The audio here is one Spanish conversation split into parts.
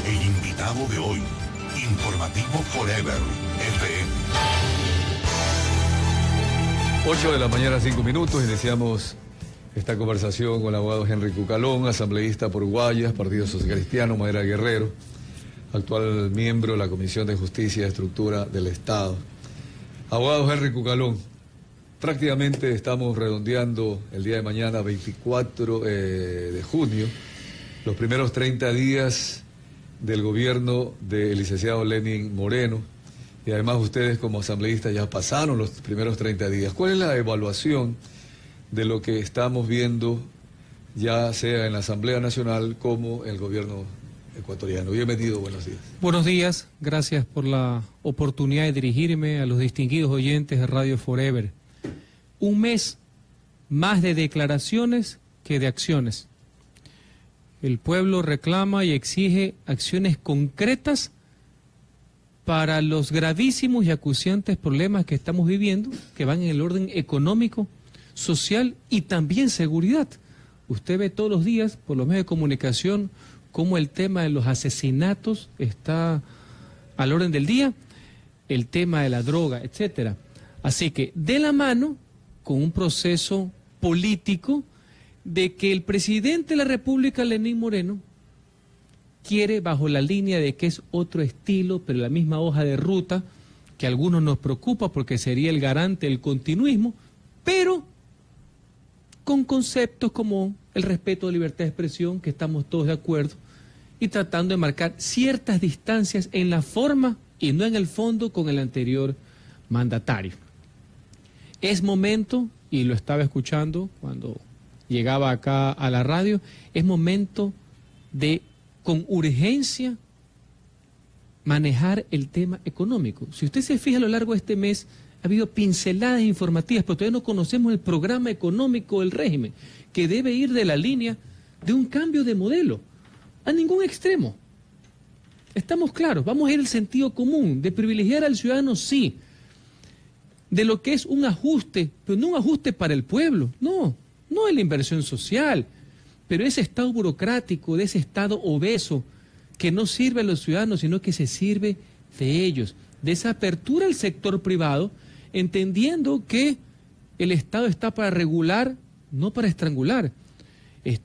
El invitado de hoy, Informativo Forever, FM. 8 de la mañana, 5 minutos, iniciamos esta conversación con el abogado Henry Cucalón, asambleísta por Guayas, Partido Social Cristiano, Madera Guerrero, actual miembro de la Comisión de Justicia y Estructura del Estado. Abogado Henry Cucalón, prácticamente estamos redondeando el día de mañana, 24 de junio, los primeros 30 días del gobierno del licenciado Lenín Moreno, y además ustedes como asambleístas ya pasaron los primeros 30 días. ¿Cuál es la evaluación de lo que estamos viendo, ya sea en la Asamblea Nacional como el gobierno ecuatoriano? Bienvenido, buenos días. Buenos días, gracias por la oportunidad de dirigirme a los distinguidos oyentes de Radio Forever. Un mes más de declaraciones que de acciones. El pueblo reclama y exige acciones concretas para los gravísimos y acuciantes problemas que estamos viviendo, que van en el orden económico, social y también seguridad. Usted ve todos los días por los medios de comunicación cómo el tema de los asesinatos está al orden del día, el tema de la droga, etcétera. Así que de la mano con un proceso político de que el presidente de la República, Lenín Moreno, quiere bajo la línea de que es otro estilo, pero la misma hoja de ruta, que a algunos nos preocupa porque sería el garante del continuismo, pero con conceptos como el respeto a la libertad de expresión, que estamos todos de acuerdo, y tratando de marcar ciertas distancias en la forma y no en el fondo con el anterior mandatario. Es momento, y lo estaba escuchando cuando llegaba acá a la radio, es momento de, con urgencia, manejar el tema económico. Si usted se fija a lo largo de este mes, ha habido pinceladas informativas, pero todavía no conocemos el programa económico del régimen, que debe ir de la línea de un cambio de modelo, a ningún extremo. Estamos claros, vamos a ir al sentido común, de privilegiar al ciudadano, sí, de lo que es un ajuste, pero no un ajuste para el pueblo, no de la inversión social, pero ese Estado burocrático, de ese Estado obeso, que no sirve a los ciudadanos, sino que se sirve de ellos, de esa apertura al sector privado, entendiendo que el Estado está para regular, no para estrangular.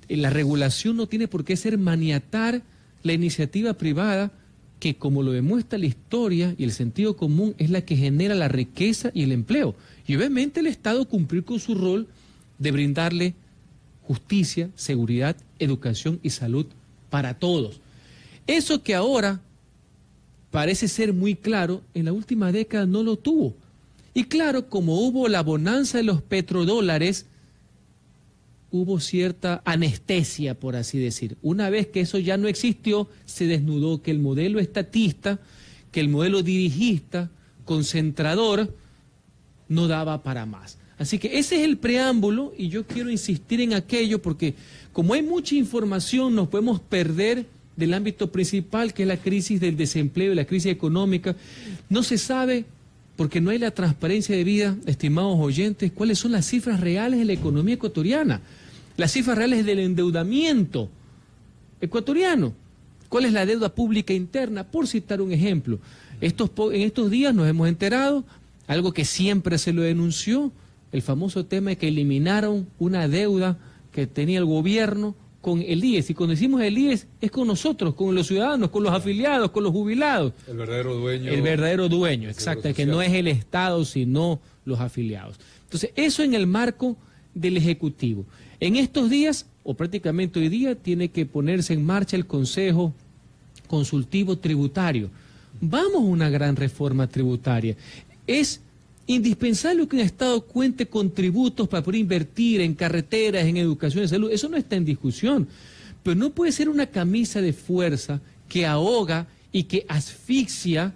La regulación no tiene por qué ser maniatar la iniciativa privada, que como lo demuestra la historia y el sentido común, es la que genera la riqueza y el empleo. Y obviamente el Estado cumplir con su rol de brindarle justicia, seguridad, educación y salud para todos. Eso que ahora parece ser muy claro, en la última década no lo tuvo. Y claro, como hubo la bonanza de los petrodólares, hubo cierta anestesia, por así decir. Una vez que eso ya no existió, se desnudó que el modelo estatista, que el modelo dirigista, concentrador, no daba para más. Así que ese es el preámbulo, y yo quiero insistir en aquello porque como hay mucha información nos podemos perder del ámbito principal, que es la crisis del desempleo y la crisis económica. No se sabe, porque no hay la transparencia debida, estimados oyentes, cuáles son las cifras reales de la economía ecuatoriana, las cifras reales del endeudamiento ecuatoriano, cuál es la deuda pública interna, por citar un ejemplo. En estos días nos hemos enterado, algo que siempre se lo denunció, el famoso tema de que eliminaron una deuda que tenía el gobierno con el IES. Y cuando decimos el IES es con nosotros, con los ciudadanos, con los afiliados, con los jubilados. El verdadero dueño. El verdadero dueño, exacto, que no es el Estado, sino los afiliados. Entonces, eso en el marco del Ejecutivo. En estos días, o prácticamente hoy día, tiene que ponerse en marcha el Consejo Consultivo Tributario. Vamos a una gran reforma tributaria. Es indispensable que un Estado cuente con tributos para poder invertir en carreteras, en educación, en salud. Eso no está en discusión. Pero no puede ser una camisa de fuerza que ahoga y que asfixia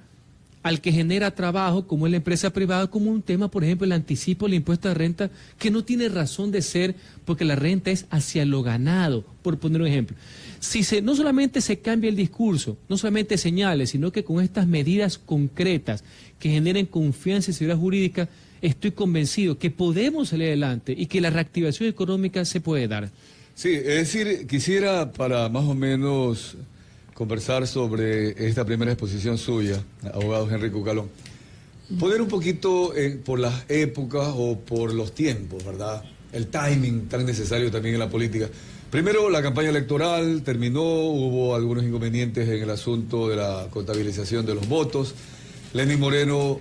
al que genera trabajo, como es la empresa privada, como un tema, por ejemplo, el anticipo del impuesto de renta, que no tiene razón de ser, porque la renta es hacia lo ganado, por poner un ejemplo. Si no solamente se cambia el discurso, no solamente señales, sino que con estas medidas concretas que generen confianza y seguridad jurídica, estoy convencido que podemos salir adelante y que la reactivación económica se puede dar. Sí, es decir, quisiera para más o menos conversar sobre esta primera exposición suya, abogado Henry Cucalón. Poner un poquito por las épocas o por los tiempos, ¿verdad? El timing tan necesario también en la política. Primero, la campaña electoral terminó, hubo algunos inconvenientes en el asunto de la contabilización de los votos. Lenín Moreno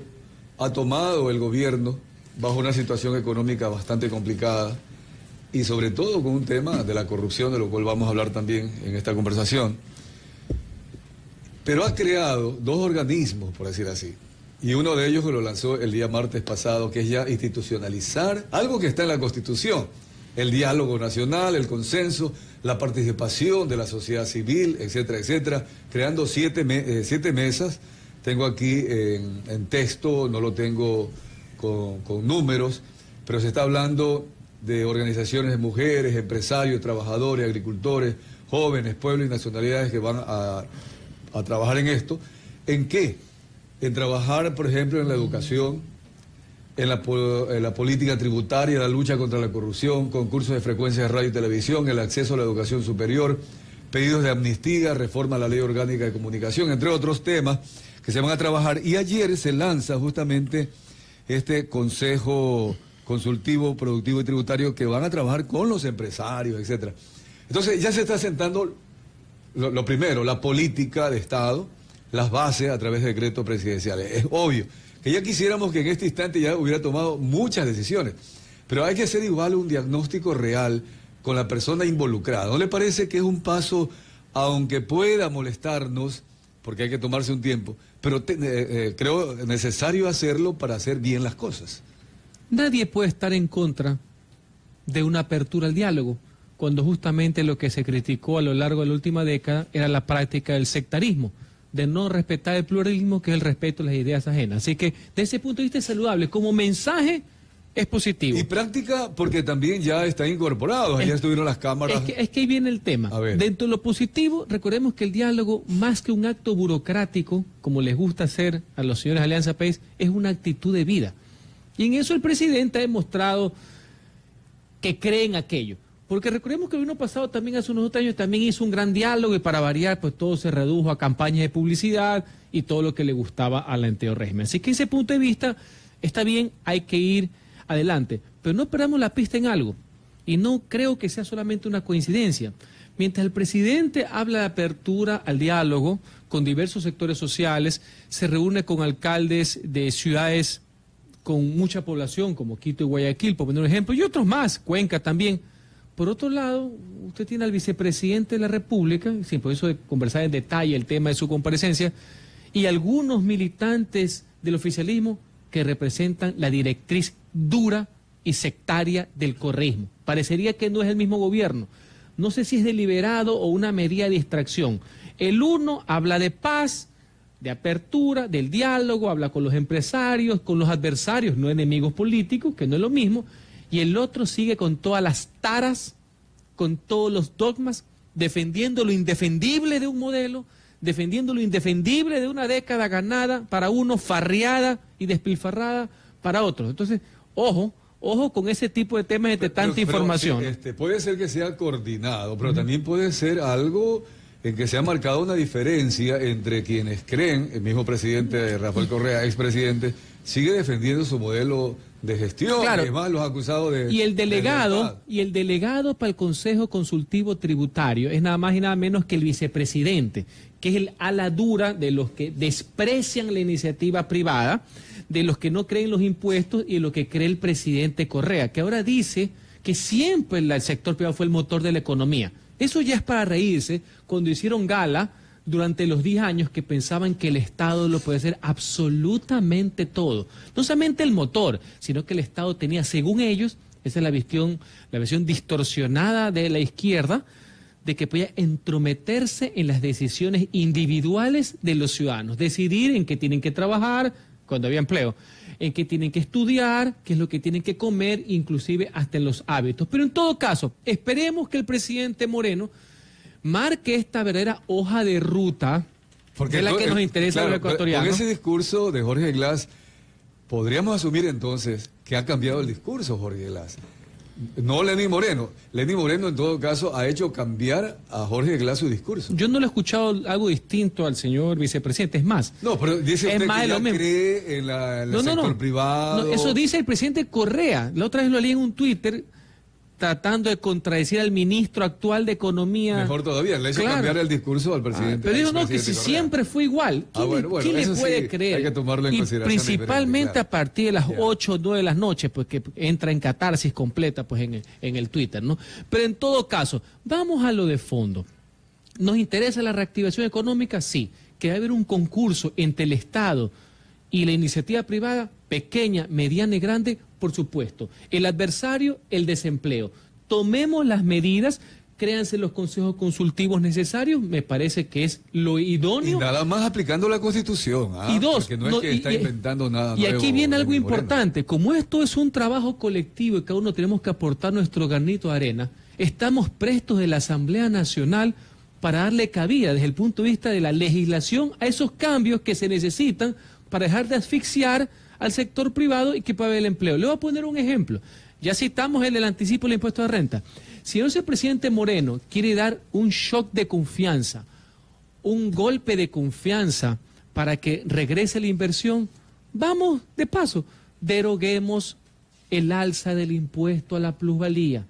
ha tomado el gobierno bajo una situación económica bastante complicada y sobre todo con un tema de la corrupción, de lo cual vamos a hablar también en esta conversación. Pero ha creado dos organismos, por decir así, y uno de ellos que lo lanzó el día martes pasado, que es ya institucionalizar algo que está en la Constitución: el diálogo nacional, el consenso, la participación de la sociedad civil, etcétera, etcétera, creando siete mesas. Tengo aquí en texto, no lo tengo con números, pero se está hablando de organizaciones de mujeres, empresarios, trabajadores, agricultores, jóvenes, pueblos y nacionalidades que van a trabajar en esto. ¿En qué? En trabajar, por ejemplo, en la educación, en la política tributaria, la lucha contra la corrupción, concursos de frecuencias de radio y televisión, el acceso a la educación superior, pedidos de amnistía, reforma a la ley orgánica de comunicación, entre otros temas que se van a trabajar. Y ayer se lanza justamente este Consejo Consultivo, Productivo y Tributario que van a trabajar con los empresarios, etcétera. Entonces ya se está sentando lo primero, la política de Estado, las bases a través de decretos presidenciales. Es obvio que ya quisiéramos que en este instante ya hubiera tomado muchas decisiones, pero hay que hacer igual un diagnóstico real con la persona involucrada. ¿No le parece que es un paso, aunque pueda molestarnos, porque hay que tomarse un tiempo, pero creo necesario hacerlo para hacer bien las cosas? Nadie puede estar en contra de una apertura al diálogo, cuando justamente lo que se criticó a lo largo de la última década era la práctica del sectarismo, de no respetar el pluralismo, que es el respeto a las ideas ajenas. Así que, desde ese punto de vista es saludable. Como mensaje, es positivo. Y práctica, porque también ya está incorporado. Ayer estuvieron las cámaras. Es que ahí viene el tema. Dentro de lo positivo, recordemos que el diálogo, más que un acto burocrático, como les gusta hacer a los señores de Alianza País, es una actitud de vida. Y en eso el presidente ha demostrado que cree en aquello. Porque recordemos que el año pasado, también hace unos 2 años, también hizo un gran diálogo y para variar, pues todo se redujo a campañas de publicidad y todo lo que le gustaba al anterior régimen. Así que ese punto de vista está bien, hay que ir adelante. Pero no perdamos la pista en algo. Y no creo que sea solamente una coincidencia. Mientras el presidente habla de apertura al diálogo con diversos sectores sociales, se reúne con alcaldes de ciudades con mucha población, como Quito y Guayaquil, por poner un ejemplo, y otros más, Cuenca también. Por otro lado, usted tiene al vicepresidente de la República, sin por eso de conversar en detalle el tema de su comparecencia, y algunos militantes del oficialismo que representan la directriz dura y sectaria del correísmo. Parecería que no es el mismo gobierno. No sé si es deliberado o una medida de distracción. El uno habla de paz, de apertura, del diálogo, habla con los empresarios, con los adversarios, no enemigos políticos, que no es lo mismo, y el otro sigue con todas las taras, con todos los dogmas, defendiendo lo indefendible de un modelo, defendiendo lo indefendible de una década ganada para uno, farreada y despilfarrada para otros. Entonces, ojo con ese tipo de temas de tanta información. Sí, puede ser que sea coordinado, pero también puede ser algo en que se ha marcado una diferencia entre quienes creen, el mismo presidente Rafael Correa, expresidente, sigue defendiendo su modelo de gestión, claro. Además los acusados de... Y el delegado para el Consejo Consultivo Tributario es nada más y nada menos que el vicepresidente, que es el ala dura de los que desprecian la iniciativa privada, de los que no creen los impuestos y de lo que cree el presidente Correa, que ahora dice que siempre el sector privado fue el motor de la economía. Eso ya es para reírse, cuando hicieron gala durante los 10 años que pensaban que el Estado lo puede hacer absolutamente todo. No solamente el motor, sino que el Estado tenía, según ellos, esa es la versión distorsionada de la izquierda, de que podía entrometerse en las decisiones individuales de los ciudadanos, decidir en qué tienen que trabajar, cuando había empleo, en qué tienen que estudiar, qué es lo que tienen que comer, inclusive hasta en los hábitos. Pero en todo caso, esperemos que el presidente Moreno marque esta verdadera hoja de ruta, porque es la que nos interesa a los ecuatorianos. Con ese discurso de Jorge Glass, podríamos asumir entonces que ha cambiado el discurso Jorge Glass. No Lenín Moreno. Lenín Moreno, en todo caso, ha hecho cambiar a Jorge Glass su discurso. Yo no le he escuchado algo distinto al señor vicepresidente. Es más, No, pero dice usted que ya cree en el sector privado. No, eso dice el presidente Correa. La otra vez lo leí en un Twitter tratando de contradecir al ministro actual de Economía. Mejor todavía, le hizo cambiar el discurso al presidente. Pero dijo, no, que si siempre fue igual. ¿Quién le puede creer? Hay que tomarlo en consideración. Principalmente claro. A partir de las 8 o 9 de la noche, pues que entra en catarsis completa pues en el Twitter, ¿no? Pero en todo caso, vamos a lo de fondo. ¿Nos interesa la reactivación económica? Sí. ¿Que va a haber un concurso entre el Estado y la iniciativa privada, pequeña, mediana y grande? Por supuesto. El adversario, el desempleo. Tomemos las medidas, créanse los consejos consultivos necesarios, me parece que es lo idóneo. Y nada más aplicando la Constitución. Y dos, porque no es que está inventando nada y nuevo. aquí viene algo Moreno. importante. Como esto es un trabajo colectivo y cada uno tenemos que aportar nuestro granito de arena, estamos prestos de la Asamblea Nacional para darle cabida desde el punto de vista de la legislación a esos cambios que se necesitan para dejar de asfixiar al sector privado y que pueda haber el empleo. Le voy a poner un ejemplo. Ya citamos el del anticipo del impuesto de renta. Si el presidente Moreno quiere dar un shock de confianza, un golpe de confianza para que regrese la inversión, vamos de paso, deroguemos el alza del impuesto a la plusvalía,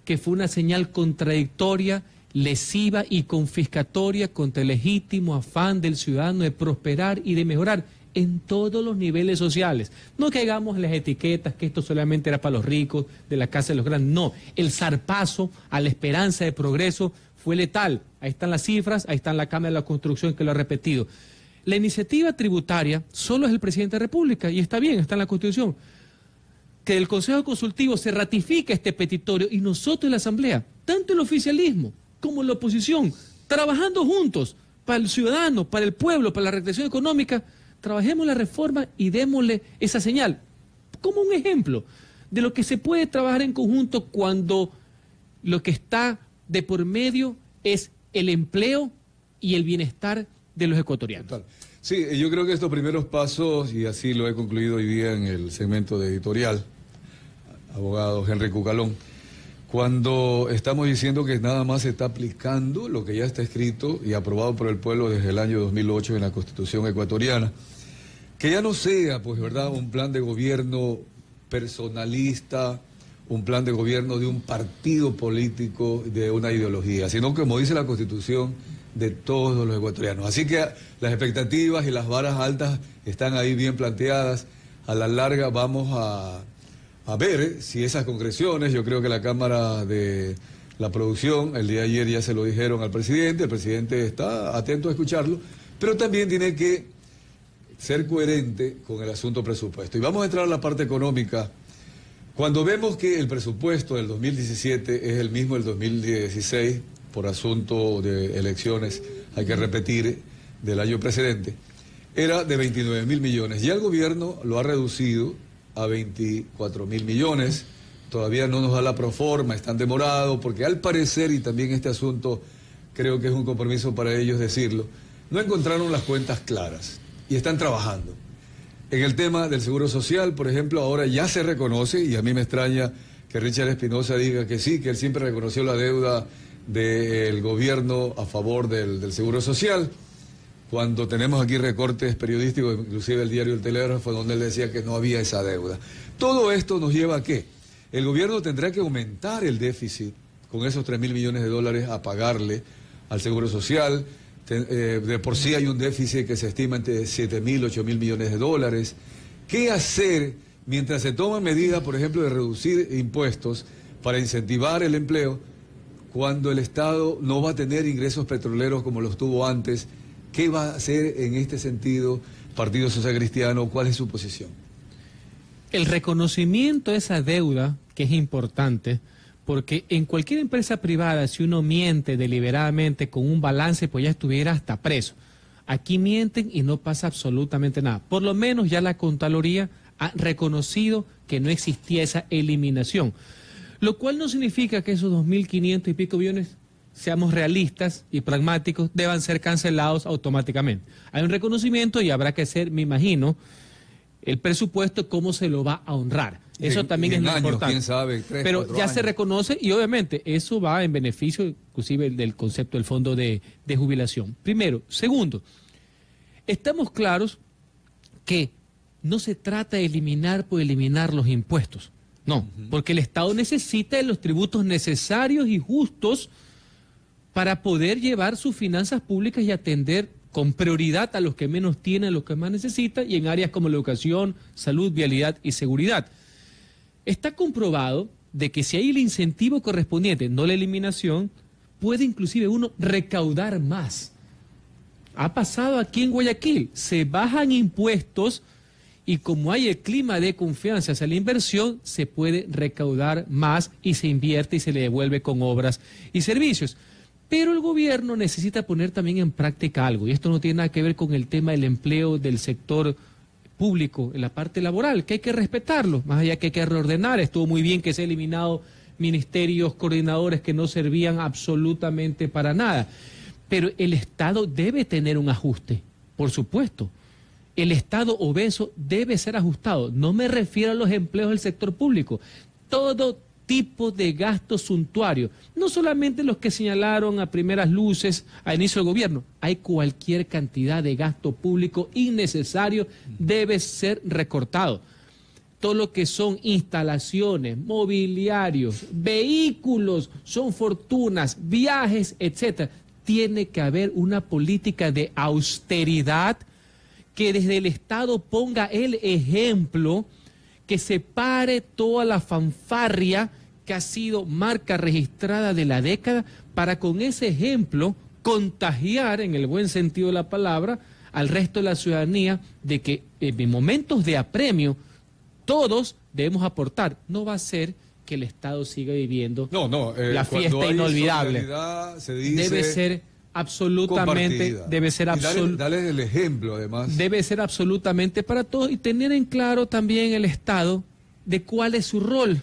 que fue una señal contradictoria, lesiva y confiscatoria contra el legítimo afán del ciudadano de prosperar y de mejorar en todos los niveles sociales. No caigamos en las etiquetas que esto solamente era para los ricos, de la casa de los grandes. No, el zarpazo a la esperanza de progreso fue letal. Ahí están las cifras, ahí está la Cámara de la Construcción que lo ha repetido. La iniciativa tributaria solo es el presidente de la República, y está bien, está en la Constitución. Que el Consejo Consultivo se ratifique este petitorio y nosotros en la Asamblea, tanto el oficialismo como la oposición, trabajando juntos para el ciudadano, para el pueblo, para la reactivación económica, trabajemos la reforma y démosle esa señal como un ejemplo de lo que se puede trabajar en conjunto cuando lo que está de por medio es el empleo y el bienestar de los ecuatorianos. Total. Sí, yo creo que estos primeros pasos, y así lo he concluido hoy día en el segmento de editorial, abogado Henry Cucalón, cuando estamos diciendo que nada más se está aplicando lo que ya está escrito y aprobado por el pueblo desde el año 2008 en la Constitución ecuatoriana, que ya no sea, pues, ¿verdad?, un plan de gobierno personalista, un plan de gobierno de un partido político, de una ideología, sino que, como dice la Constitución, de todos los ecuatorianos. Así que las expectativas y las varas altas están ahí bien planteadas. A la larga vamos a ver si esas concreciones, yo creo que la Cámara de la Producción, el día de ayer ya se lo dijeron al presidente, el presidente está atento a escucharlo, pero también tiene que ser coherente con el asunto presupuesto. Y vamos a entrar a la parte económica. Cuando vemos que el presupuesto del 2017 es el mismo del 2016, por asunto de elecciones, hay que repetir, del año precedente, era de 29.000 millones. Ya el gobierno lo ha reducido a 24.000 millones. Todavía no nos da la proforma, están demorados, porque al parecer, y también este asunto creo que es un compromiso para ellos decirlo, no encontraron las cuentas claras y están trabajando. En el tema del Seguro Social, por ejemplo, ahora ya se reconoce, y a mí me extraña que Richard Espinosa diga que sí, que él siempre reconoció la deuda del gobierno a favor del Seguro Social, cuando tenemos aquí recortes periodísticos, inclusive el diario El Telégrafo, donde él decía que no había esa deuda. Todo esto nos lleva a ¿qué? El gobierno tendrá que aumentar el déficit con esos 3.000 millones de dólares a pagarle al Seguro Social. De por sí hay un déficit que se estima entre 7.000, 8.000 millones de dólares. ¿Qué hacer mientras se toman medidas, por ejemplo, de reducir impuestos para incentivar el empleo, cuando el Estado no va a tener ingresos petroleros como los tuvo antes? ¿Qué va a hacer en este sentido Partido Social Cristiano? ¿Cuál es su posición? El reconocimiento de esa deuda, que es importante, porque en cualquier empresa privada, si uno miente deliberadamente con un balance, pues ya estuviera hasta preso. Aquí mienten y no pasa absolutamente nada. Por lo menos ya la Contraloría ha reconocido que no existía esa eliminación. Lo cual no significa que esos 2.500 y pico billones, seamos realistas y pragmáticos, deban ser cancelados automáticamente. Hay un reconocimiento y habrá que hacer, me imagino, el presupuesto, cómo se lo va a honrar. Eso también es lo importante. Quién sabe, 3, pero ya años. se reconoce y obviamente eso va en beneficio inclusive del concepto del fondo de jubilación. Primero. Segundo, estamos claros que no se trata de eliminar por eliminar los impuestos. No, porque el Estado necesita de los tributos necesarios y justos para poder llevar sus finanzas públicas y atender con prioridad a los que menos tienen, a los que más necesitan, y en áreas como la educación, salud, vialidad y seguridad. Está comprobado de que si hay el incentivo correspondiente, no la eliminación, puede inclusive uno recaudar más. Ha pasado aquí en Guayaquil, se bajan impuestos y como hay el clima de confianza hacia la inversión, se puede recaudar más y se invierte y se le devuelve con obras y servicios. Pero el gobierno necesita poner también en práctica algo, y esto no tiene nada que ver con el tema del empleo del sector público en la parte laboral, que hay que respetarlo, más allá que hay que reordenar. Estuvo muy bien que se ha eliminado ministerios, coordinadores que no servían absolutamente para nada. Pero el Estado debe tener un ajuste, por supuesto. El Estado obeso debe ser ajustado. No me refiero a los empleos del sector público. Todo tipo de gastos suntuarios, no solamente los que señalaron a primeras luces a inicio del gobierno, hay cualquier cantidad de gasto público innecesario debe ser recortado. Todo lo que son instalaciones, mobiliarios, vehículos, son fortunas, viajes, etcétera. Tiene que haber una política de austeridad que desde el Estado ponga el ejemplo, que separe toda la fanfarria que ha sido marca registrada de la década, para con ese ejemplo contagiar, en el buen sentido de la palabra, al resto de la ciudadanía de que en momentos de apremio todos debemos aportar. No va a ser que el Estado siga viviendo la fiesta inolvidable. Se dice debe ser absolutamente, dale el ejemplo además. Debe ser absolutamente para todos y tener en claro también el Estado de cuál es su rol,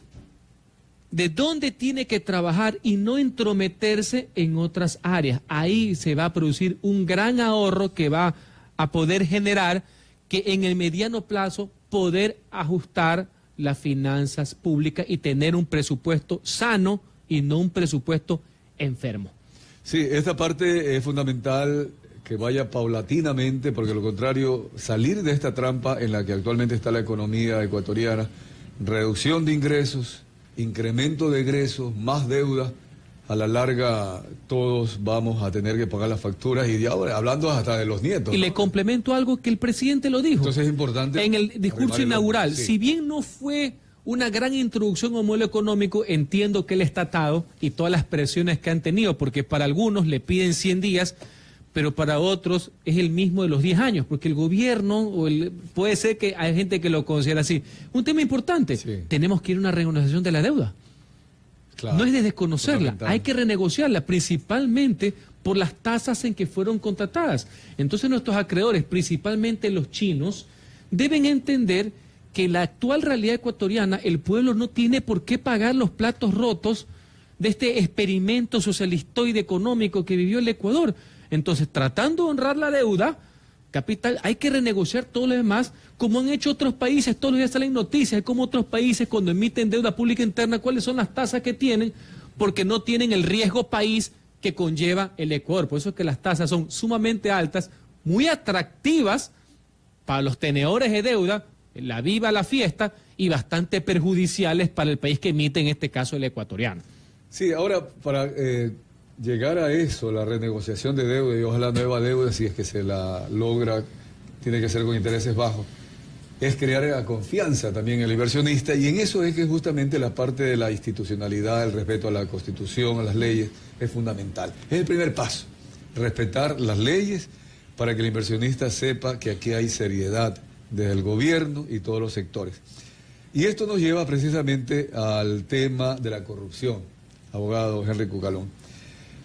de dónde tiene que trabajar y no entrometerse en otras áreas. Ahí se va a producir un gran ahorro que va a poder generar que en el mediano plazo poder ajustar las finanzas públicas y tener un presupuesto sano y no un presupuesto enfermo. Sí, esta parte es fundamental que vaya paulatinamente, porque de lo contrario, salir de esta trampa en la que actualmente está la economía ecuatoriana, reducción de ingresos, incremento de egresos, más deuda, a la larga todos vamos a tener que pagar las facturas y de ahora, hablando hasta de los nietos. Y le complemento algo que el presidente lo dijo. Entonces es importante. En el discurso inaugural, sí. Si bien no fue una gran introducción al modelo económico, entiendo que el estatado y todas las presiones que han tenido, porque para algunos le piden 100 días, pero para otros es el mismo de los 10 años, porque el gobierno, puede ser que hay gente que lo considera así. Un tema importante, tenemos que ir a una renegociación de la deuda. Claro, no es de desconocerla, hay que renegociarla, principalmente por las tasas en que fueron contratadas. Entonces nuestros acreedores, principalmente los chinos, deben entender que en la actual realidad ecuatoriana el pueblo no tiene por qué pagar los platos rotos de este experimento socialistoide económico que vivió el Ecuador. Entonces, tratando de honrar la deuda capital, hay que renegociar todo lo demás, como han hecho otros países. Todos los días salen noticias de cómo otros países, cuando emiten deuda pública interna, cuáles son las tasas que tienen, porque no tienen el riesgo país que conlleva el Ecuador. Por eso es que las tasas son sumamente altas, muy atractivas para los tenedores de deuda, la viva la fiesta, y bastante perjudiciales para el país que emite, en este caso el ecuatoriano. Sí, ahora para llegar a eso, la renegociación de deuda, y ojalá nueva deuda, si es que se la logra, tiene que ser con intereses bajos, es crear la confianza también en el inversionista, y en eso es que justamente la parte de la institucionalidad, el respeto a la Constitución, a las leyes, es fundamental. Es el primer paso, respetar las leyes para que el inversionista sepa que aquí hay seriedad desde el gobierno y todos los sectores. Y esto nos lleva precisamente al tema de la corrupción, abogado Henry Cucalón.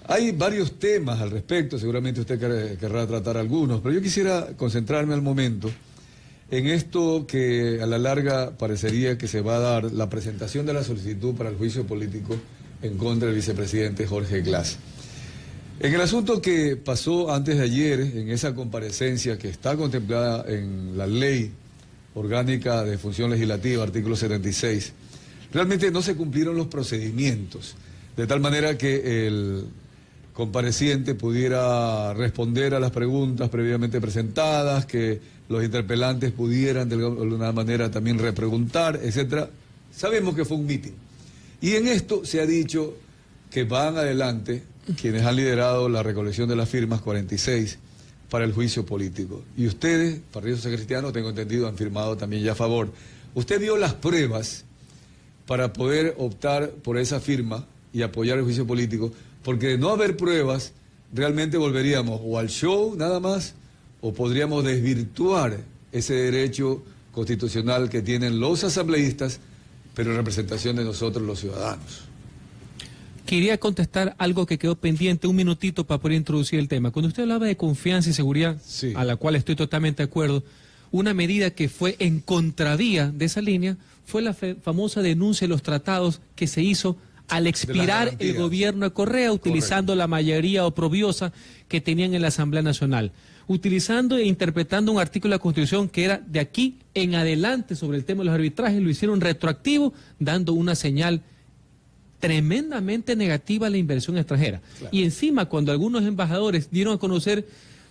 Hay varios temas al respecto, seguramente usted querrá tratar algunos, pero yo quisiera concentrarme al momento en esto que a la larga parecería que se va a dar, la presentación de la solicitud para el juicio político en contra del vicepresidente Jorge Glass. En el asunto que pasó antes de ayer, en esa comparecencia que está contemplada en la ley orgánica de función legislativa, artículo 76, realmente no se cumplieron los procedimientos, de tal manera que el compareciente pudiera responder a las preguntas previamente presentadas, que los interpelantes pudieran de alguna manera también repreguntar, etcétera. Sabemos que fue un mitin. Y en esto se ha dicho que van adelante quienes han liderado la recolección de las firmas, 46, para el juicio político. Y ustedes, Partido Social Cristiano, tengo entendido, han firmado también ya a favor. ¿Usted vio las pruebas para poder optar por esa firma y apoyar el juicio político? Porque de no haber pruebas, realmente volveríamos o al show nada más, o podríamos desvirtuar ese derecho constitucional que tienen los asambleístas, pero en representación de nosotros los ciudadanos. Quería contestar algo que quedó pendiente, un minutito para poder introducir el tema. Cuando usted hablaba de confianza y seguridad, sí, a la cual estoy totalmente de acuerdo, una medida que fue en contravía de esa línea fue la famosa denuncia de los tratados que se hizo al expirar el gobierno de Correa, utilizando la mayoría oprobiosa que tenían en la Asamblea Nacional, utilizando e interpretando un artículo de la Constitución que era de aquí en adelante sobre el tema de los arbitrajes, lo hicieron retroactivo, dando una señal tremendamente negativa a la inversión extranjera. Claro. Y encima, cuando algunos embajadores dieron a conocer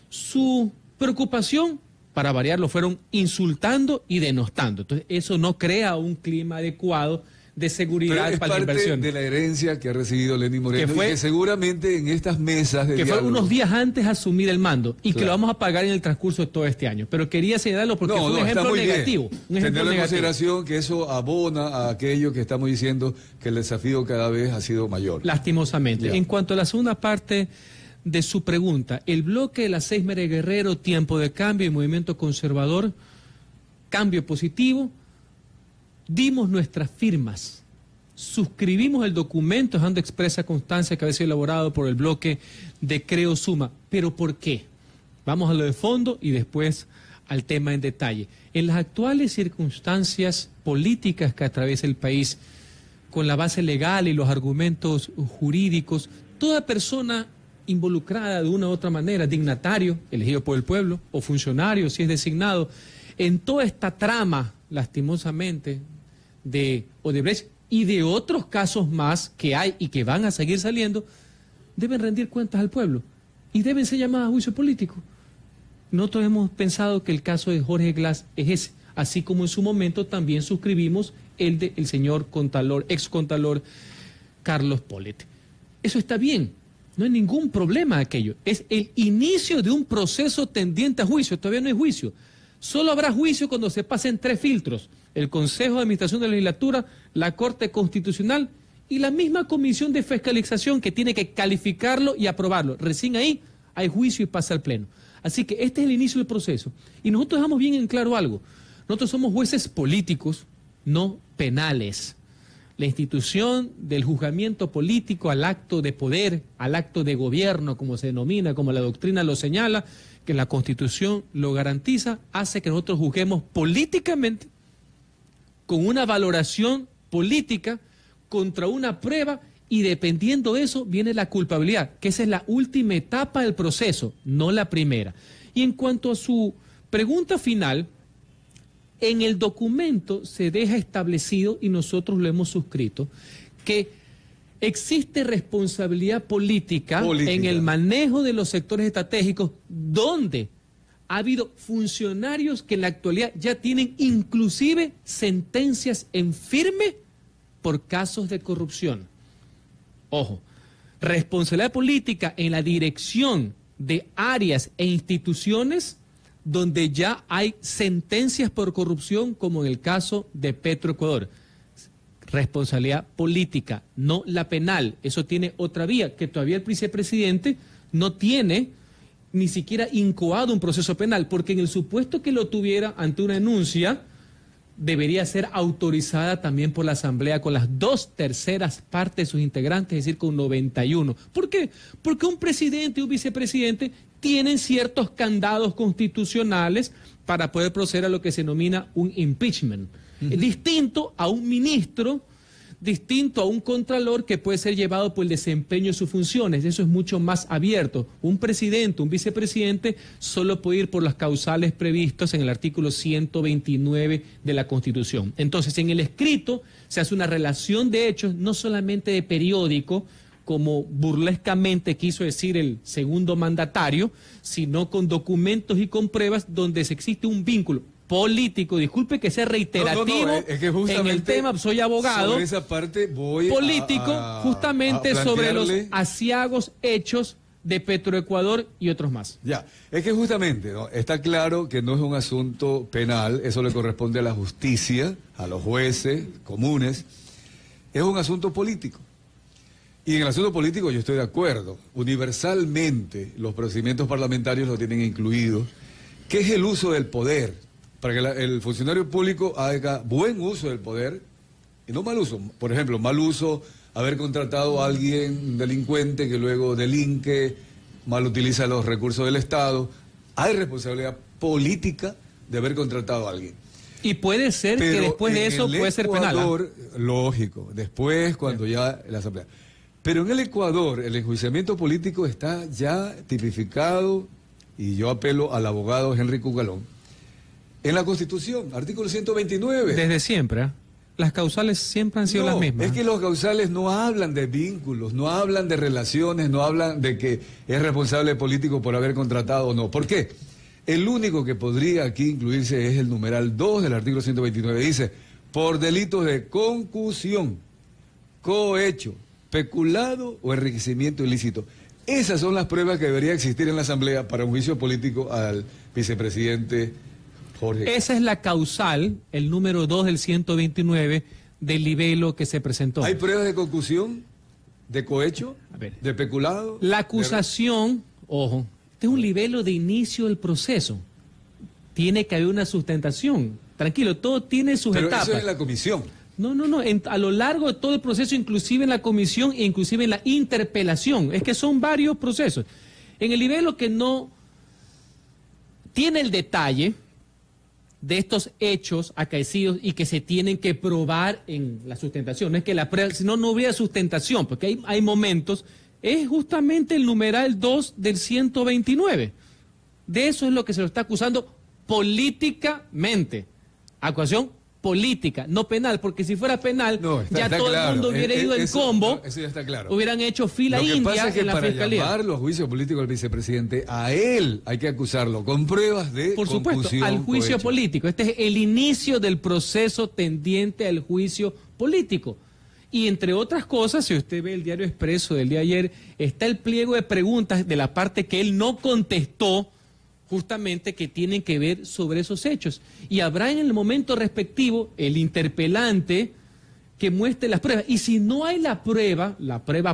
su preocupación, para variar, lo fueron insultando y denostando. Entonces, eso no crea un clima adecuado de seguridad para la inversión. De la herencia que ha recibido Lenín Moreno, y que seguramente en estas mesas de que diálogo, fue unos días antes de asumir el mando y claro, que lo vamos a pagar en el transcurso de todo este año. Pero quería señalarlo porque fue un ejemplo negativo. Tener en consideración que eso abona a aquello que estamos diciendo, que el desafío cada vez ha sido mayor. Lastimosamente. Ya. En cuanto a la segunda parte de su pregunta, el bloque de las 6 María Guerrero, Tiempo de Cambio y Movimiento Conservador, Cambio Positivo, dimos nuestras firmas, suscribimos el documento dejando expresa constancia que había sido elaborado por el bloque de Creo Suma. ¿Pero por qué? Vamos a lo de fondo y después al tema en detalle. En las actuales circunstancias políticas que atraviesa el país, con la base legal y los argumentos jurídicos, toda persona involucrada de una u otra manera, dignatario, elegido por el pueblo, o funcionario, si es designado, en toda esta trama, lastimosamente, de Odebrecht y de otros casos más que hay y que van a seguir saliendo, deben rendir cuentas al pueblo y deben ser llamadas a juicio político. Nosotros hemos pensado que el caso de Jorge Glass es ese, así como en su momento también suscribimos el del señor contador, ex contador Carlos Polet. Eso está bien. No hay ningún problema aquello. Es el inicio de un proceso tendiente a juicio. Todavía no hay juicio. Solo habrá juicio cuando se pasen 3 filtros. El Consejo de Administración de la Legislatura, la Corte Constitucional y la misma Comisión de Fiscalización que tiene que calificarlo y aprobarlo. Recién ahí hay juicio y pasa al Pleno. Así que este es el inicio del proceso. Y nosotros dejamos bien en claro algo. Nosotros somos jueces políticos, no penales. La institución del juzgamiento político al acto de poder, al acto de gobierno, como se denomina, como la doctrina lo señala, que la Constitución lo garantiza, hace que nosotros juzguemos políticamente, con una valoración política, contra una prueba, y dependiendo de eso viene la culpabilidad, que esa es la última etapa del proceso, no la primera. Y en cuanto a su pregunta final, en el documento se deja establecido, y nosotros lo hemos suscrito, que existe responsabilidad política en el manejo de los sectores estratégicos, donde ha habido funcionarios que en la actualidad ya tienen inclusive sentencias en firme por casos de corrupción. Ojo, responsabilidad política en la dirección de áreas e instituciones donde ya hay sentencias por corrupción, como en el caso de Petroecuador. Responsabilidad política, no la penal. Eso tiene otra vía, que todavía el vicepresidente no tiene ni siquiera incoado un proceso penal, porque en el supuesto que lo tuviera ante una denuncia, debería ser autorizada también por la Asamblea con las 2/3 partes de sus integrantes, es decir, con 91. ¿Por qué? Porque un presidente y un vicepresidente tienen ciertos candados constitucionales para poder proceder a lo que se denomina un impeachment. Distinto a un ministro distinto a un contralor que puede ser llevado por el desempeño de sus funciones. Eso es mucho más abierto. Un presidente, un vicepresidente, solo puede ir por las causales previstas en el artículo 129 de la Constitución. Entonces, en el escrito se hace una relación de hechos, no solamente de periódico, como burlescamente quiso decir el segundo mandatario, sino con documentos y con pruebas donde existe un vínculo político, disculpe que sea reiterativo, es que en el tema, soy abogado, sobre esa parte voy político, justamente sobre los plantearle... aciagos hechos de Petroecuador y otros más. Ya, es que justamente, ¿no?, está claro que no es un asunto penal, eso le corresponde a la justicia, a los jueces comunes, es un asunto político. Y en el asunto político yo estoy de acuerdo, universalmente los procedimientos parlamentarios lo tienen incluido, que es el uso del poder, para que el funcionario público haga buen uso del poder y no mal uso. Por ejemplo, mal uso, haber contratado a alguien delincuente que luego delinque, mal utiliza los recursos del Estado. Hay responsabilidad política de haber contratado a alguien. Y puede ser que después de eso puede ser penal. Lógico, después cuando ya la Asamblea. Pero en el Ecuador el enjuiciamiento político está ya tipificado, y yo apelo al abogado Henry Cucalón, en la Constitución, artículo 129. Desde siempre, ¿eh? Las causales siempre han sido las mismas. Es que los causales no hablan de vínculos, no hablan de relaciones, no hablan de que es responsable político por haber contratado o no. ¿Por qué? El único que podría aquí incluirse es el numeral 2 del artículo 129. Dice, por delitos de concusión, cohecho, peculado o enriquecimiento ilícito. Esas son las pruebas que debería existir en la Asamblea para un juicio político al vicepresidente Jorge. Esa es la causal, el número 2 del 129 del libelo que se presentó. ¿Hay pruebas de concusión, de cohecho, de peculado? La acusación, ojo, este es un libelo de inicio del proceso. Tiene que haber una sustentación. Tranquilo, todo tiene sus etapas. Pero eso es en la comisión. No, a lo largo de todo el proceso, inclusive en la comisión e inclusive en la interpelación. Es que son varios procesos. En el libelo que no tiene el detalle de estos hechos acaecidos y que se tienen que probar en la sustentación. No es que la prueba, si no, no hubiera sustentación, porque hay momentos, es justamente el numeral 2 del 129. De eso es lo que se lo está acusando políticamente. Acusación política, no penal, porque si fuera penal, ya todo el mundo hubiera ido en combo, eso ya está claro. Hubieran hecho fila india en la fiscalía. Lo que pasa es que para llamarlo a juicio político al vicepresidente, a él hay que acusarlo con pruebas de por supuesto, al juicio cohecho político. Este es el inicio del proceso tendiente al juicio político. Y entre otras cosas, si usted ve el diario Expreso del día de ayer, está el pliego de preguntas de la parte que él no contestó, justamente que tienen que ver sobre esos hechos. Y habrá en el momento respectivo el interpelante que muestre las pruebas. Y si no hay la prueba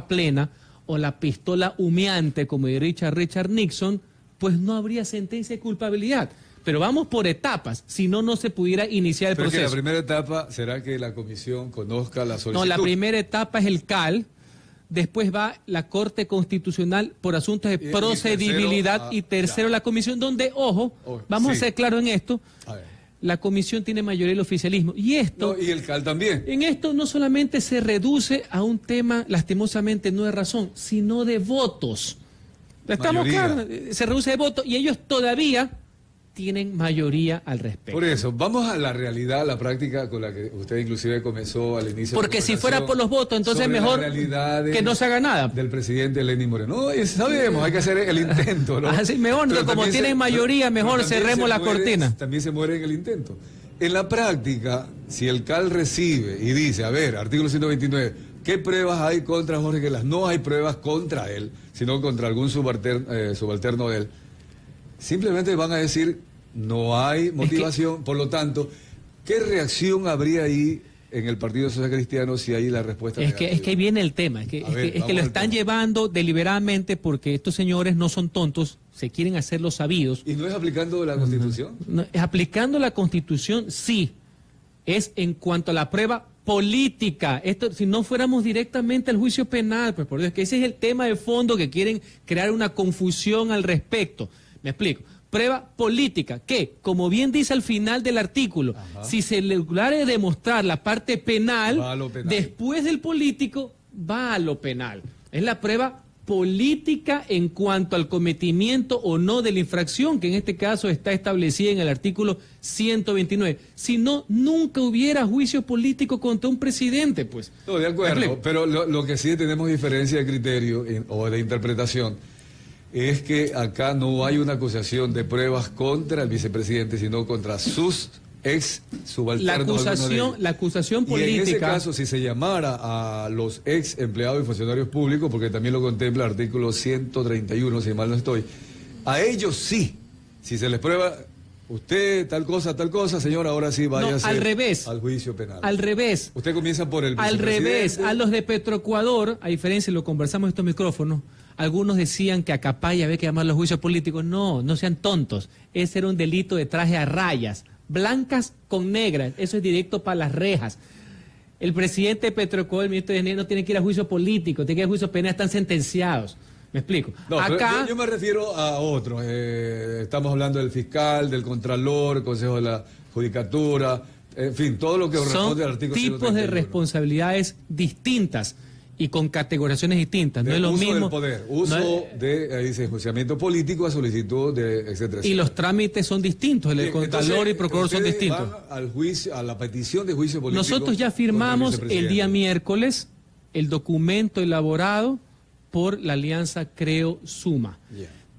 plena o la pistola humeante, como diría Richard Nixon, pues no habría sentencia de culpabilidad. Pero vamos por etapas, si no, no se pudiera iniciar el proceso. La primera etapa será que la comisión conozca la solicitud. No, la primera etapa es el CAL. Después va la Corte Constitucional por asuntos de procedibilidad y tercero la comisión donde, ojo, vamos a ser claros en esto, la comisión tiene mayoría del oficialismo. Y esto... y el CAL también. En esto no solamente se reduce a un tema, lastimosamente, no de razón, sino de votos. Estamos claros, se reduce de votos y ellos todavía tienen mayoría al respecto. Por eso, vamos a la realidad, a la práctica con la que usted inclusive comenzó al inicio. Porque si fuera por los votos, entonces mejor que no se haga nada. Del presidente Lenín Moreno. No, sabemos, hay que hacer el intento, ¿no? Así mejor, como tienen mayoría, mejor cerremos la cortina. También se muere en el intento. En la práctica, si el CAL recibe y dice, a ver, artículo 129, ¿qué pruebas hay contra Jorge Glas? No hay pruebas contra él, sino contra algún subalterno de él. Simplemente van a decir, no hay motivación, por lo tanto, ¿qué reacción habría ahí en el Partido Social Cristiano si hay la respuesta negativa? Es que ahí viene el tema, es que lo están llevando deliberadamente porque estos señores no son tontos, se quieren hacer los sabidos. ¿Y no es aplicando la Constitución? No, es aplicando la Constitución, sí, es en cuanto a la prueba política. Esto, si no fuéramos directamente al juicio penal, pues por Dios, que ese es el tema de fondo que quieren crear una confusión al respecto. Me explico. prueba política, que, como bien dice al final del artículo, si se lograre demostrar la parte penal, después del político, va a lo penal. Es la prueba política en cuanto al cometimiento o no de la infracción, que en este caso está establecida en el artículo 129. Si no, nunca hubiera juicio político contra un presidente, pues. No, de acuerdo, pero lo que sí tenemos diferencia de criterio o de interpretación es que acá no hay una acusación de pruebas contra el vicepresidente, sino contra sus ex subalternos. La acusación política. Y en ese caso, si se llamara a los ex empleados y funcionarios públicos, porque también lo contempla el artículo 131, si mal no estoy, a ellos sí, si se les prueba, usted tal cosa, señor, ahora sí vaya al juicio penal. Al revés. Usted comienza por el vicepresidente. Al revés, a los de Petroecuador, a diferencia, lo conversamos en estos micrófonos, algunos decían que a Capaya había que llamarlo juicio político. No sean tontos. Ese era un delito de traje a rayas, blancas con negras. Eso es directo para las rejas. El presidente de Petroecuador, el ministro de Energía, no tiene que ir a juicio político, tiene que ir a juicio penal, están sentenciados. ¿Me explico? No, acá yo me refiero a otros. Estamos hablando del fiscal, del contralor, el Consejo de la Judicatura, en fin, todo lo que corresponde al artículo 131. Son tipos de responsabilidades distintas y con categorizaciones distintas. No es lo mismo. Uso del poder, uso de, ahí dice, enjuiciamiento político a solicitud de, etcétera. Y los trámites son distintos, el contralor y procurador son distintos. Van al juicio, a la petición de juicio político. Nosotros ya firmamos el día miércoles el documento elaborado por la alianza Creo Suma.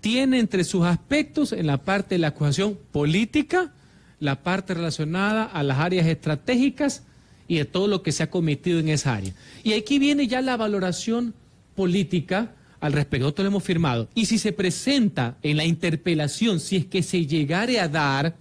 Tiene entre sus aspectos en la parte de la acusación política, la parte relacionada a las áreas estratégicas y de todo lo que se ha cometido en esa área. Y aquí viene ya la valoración política al respecto. Nosotros lo hemos firmado. Y si se presenta en la interpelación, si es que se llegare a dar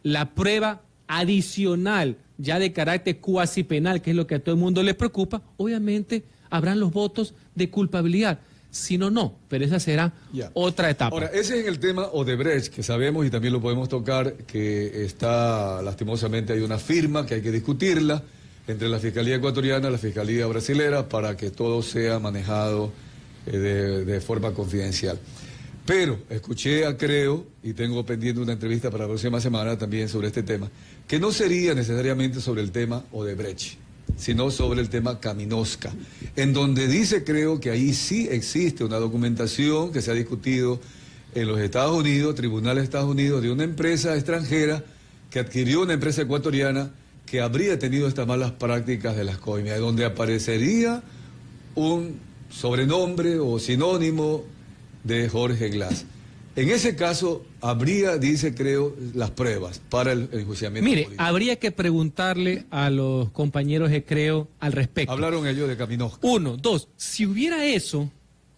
la prueba adicional ya de carácter cuasi penal, que es lo que a todo el mundo le preocupa, obviamente habrán los votos de culpabilidad. Si no, no, pero esa será otra etapa. Ahora, ese es el tema Odebrecht, que sabemos y también lo podemos tocar, que está, lastimosamente, hay una firma que hay que discutirla entre la Fiscalía ecuatoriana y la Fiscalía brasilera para que todo sea manejado de forma confidencial. Pero escuché a Creo, y tengo pendiente una entrevista para la próxima semana también sobre este tema, que no sería necesariamente sobre el tema Odebrecht, sino sobre el tema Caminosca, en donde dice, Creo, que ahí sí existe una documentación que se ha discutido en los Estados Unidos, tribunales de Estados Unidos, de una empresa extranjera que adquirió una empresa ecuatoriana que habría tenido estas malas prácticas de las coimias, donde aparecería un sobrenombre o sinónimo de Jorge Glass. En ese caso, habría, dice, Creo, las pruebas para el enjuiciamiento político. Habría que preguntarle a los compañeros de Creo al respecto. Hablaron ellos de Caminosca. 1, 2, si hubiera eso,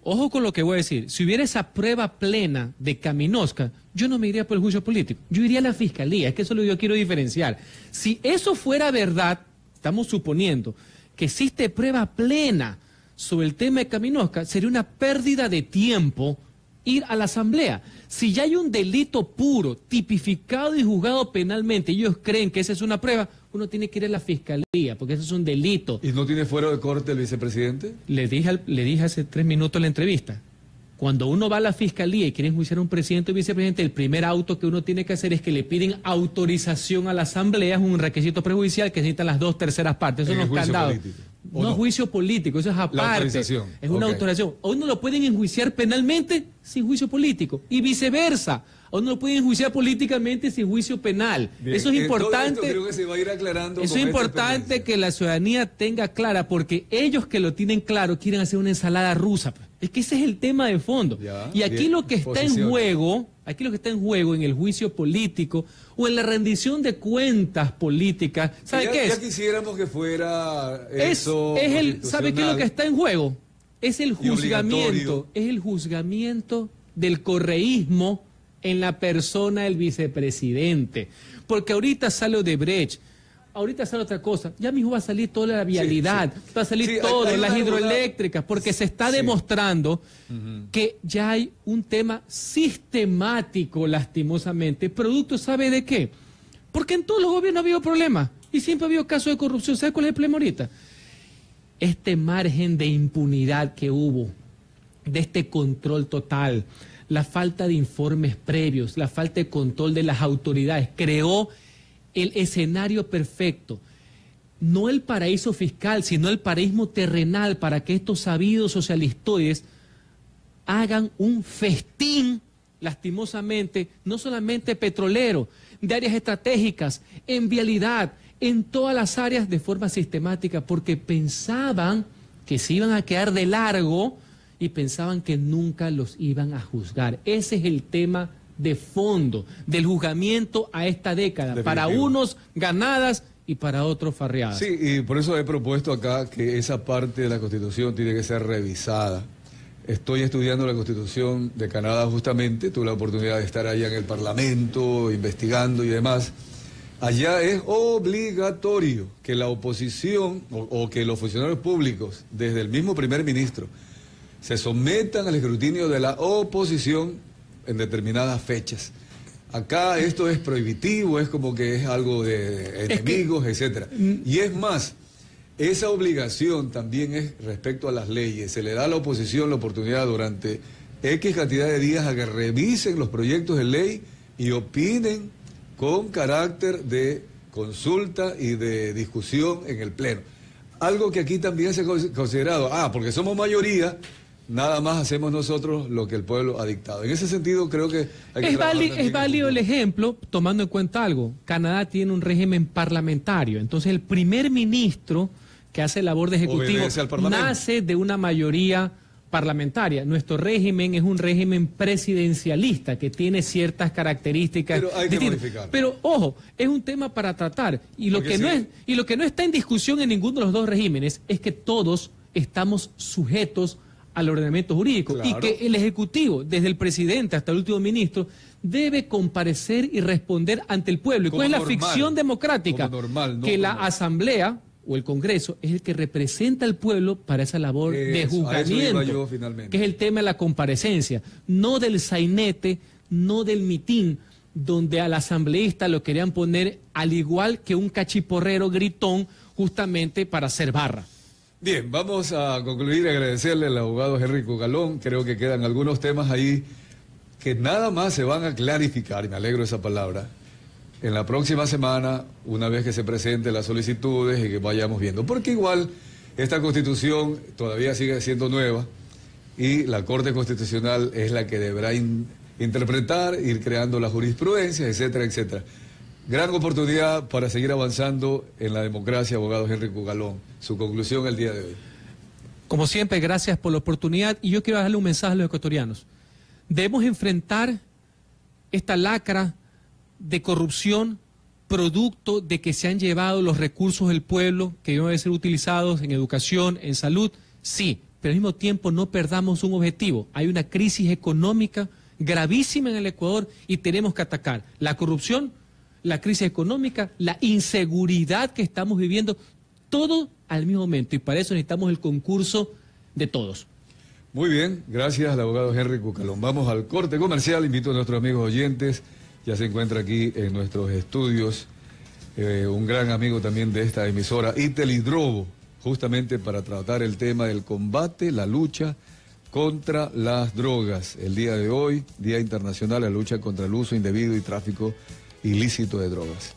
ojo con lo que voy a decir, si hubiera esa prueba plena de Caminosca, yo no me iría por el juicio político, yo iría a la fiscalía, es que eso es lo que yo quiero diferenciar. Si eso fuera verdad, estamos suponiendo que existe prueba plena sobre el tema de Caminosca, sería una pérdida de tiempo ir a la asamblea. Si ya hay un delito puro, tipificado y juzgado penalmente, y ellos creen que esa es una prueba, uno tiene que ir a la fiscalía, porque eso es un delito. ¿Y no tiene fuero de corte el vicepresidente? Le dije hace 3 minutos en la entrevista, cuando uno va a la fiscalía y quiere enjuiciar a un presidente o vicepresidente, el primer auto que uno tiene que hacer es que le piden autorización a la asamblea, es un requisito prejudicial que necesitan las 2/3 partes, eso no es candado. No es juicio político, eso es aparte. Es una autorización. A uno lo pueden enjuiciar penalmente sin juicio político y viceversa. A uno lo pueden enjuiciar políticamente sin juicio penal. Bien, eso es importante. Creo que se va a ir aclarando. Eso es importante que la ciudadanía tenga clara, porque ellos que lo tienen claro quieren hacer una ensalada rusa. Es que ese es el tema de fondo. Y aquí lo que está en juego, en el juicio político o en la rendición de cuentas políticas, ¿sabe qué es? Ya quisiéramos que fuera eso. ¿Sabe qué es lo que está en juego? Es el juzgamiento, del correísmo en la persona del vicepresidente. Porque ahorita sale Odebrecht, ahorita sale otra cosa, ya mismo va a salir toda la vialidad, va a salir todo, las hidroeléctricas, porque se está demostrando que ya hay un tema sistemático, lastimosamente, producto, ¿sabe de qué? Porque en todos los gobiernos ha habido problemas y siempre ha habido casos de corrupción. ¿Sabe cuál es el problema ahorita? Este margen de impunidad que hubo, de este control total, la falta de informes previos, la falta de control de las autoridades, creó el escenario perfecto. No el paraíso fiscal, sino el paraíso terrenal para que estos sabidos socialistoides hagan un festín, lastimosamente, no solamente petrolero, de áreas estratégicas, en vialidad, en todas las áreas de forma sistemática, porque pensaban que se iban a quedar de largo y pensaban que nunca los iban a juzgar. Ese es el tema de fondo del juzgamiento a esta década. Definitivo. Para unos ganadas y para otros farreadas. Sí, y por eso he propuesto acá que esa parte de la Constitución tiene que ser revisada. Estoy estudiando la Constitución de Canadá justamente, tuve la oportunidad de estar allá en el Parlamento, investigando y demás. Allá es obligatorio que la oposición o que los funcionarios públicos, desde el mismo primer ministro, se sometan al escrutinio de la oposición en determinadas fechas. Acá esto es prohibitivo, es como que es algo de enemigos, etcétera. Y es más, esa obligación también es respecto a las leyes. Se le da a la oposición la oportunidad durante X cantidad de días a que revisen los proyectos de ley y opinen con carácter de consulta y de discusión en el Pleno. Algo que aquí también se ha considerado, porque somos mayoría, nada más hacemos nosotros lo que el pueblo ha dictado. En ese sentido creo que hay que es válido el ejemplo, tomando en cuenta algo. Canadá tiene un régimen parlamentario, entonces el primer ministro que hace labor de ejecutivo nace de una mayoría parlamentaria. Nuestro régimen es un régimen presidencialista que tiene ciertas características. Pero hay que modificar. Pero ojo, es un tema para tratar y lo que no está en discusión en ninguno de los dos regímenes es que todos estamos sujetos al ordenamiento jurídico, claro, y que el Ejecutivo, desde el presidente hasta el último ministro, debe comparecer y responder ante el pueblo. ¿Y cuál es la ficción democrática? Que la Asamblea o el Congreso es el que representa al pueblo para esa labor de juzgamiento, que es el tema de la comparecencia, no del sainete, no del mitín, donde al asambleísta lo querían poner al igual que un cachiporrero gritón justamente para hacer barra. Bien, vamos a concluir, agradecerle al abogado Henry Cucalón. Creo que quedan algunos temas ahí que nada más se van a clarificar, y me alegro de esa palabra, en la próxima semana, una vez que se presenten las solicitudes y que vayamos viendo. Porque igual esta Constitución todavía sigue siendo nueva y la Corte Constitucional es la que deberá interpretar, ir creando la jurisprudencia, etcétera, etcétera. Gran oportunidad para seguir avanzando en la democracia, abogado Henry Cucalón. Su conclusión el día de hoy. Como siempre, gracias por la oportunidad y yo quiero darle un mensaje a los ecuatorianos. Debemos enfrentar esta lacra de corrupción producto de que se han llevado los recursos del pueblo que deben ser utilizados en educación, en salud, sí, pero al mismo tiempo no perdamos un objetivo. Hay una crisis económica gravísima en el Ecuador y tenemos que atacar la corrupción, la crisis económica, la inseguridad que estamos viviendo, todo al mismo momento, y para eso necesitamos el concurso de todos. Muy bien, gracias al abogado Henry Cucalón. Vamos al corte comercial, invito a nuestros amigos oyentes, ya se encuentra aquí en nuestros estudios un gran amigo también de esta emisora, Itel Hidrobo, justamente para tratar el tema del combate, la lucha contra las drogas. El día de hoy, Día Internacional de la Lucha contra el Uso Indebido y Tráfico Ilícito de Drogas.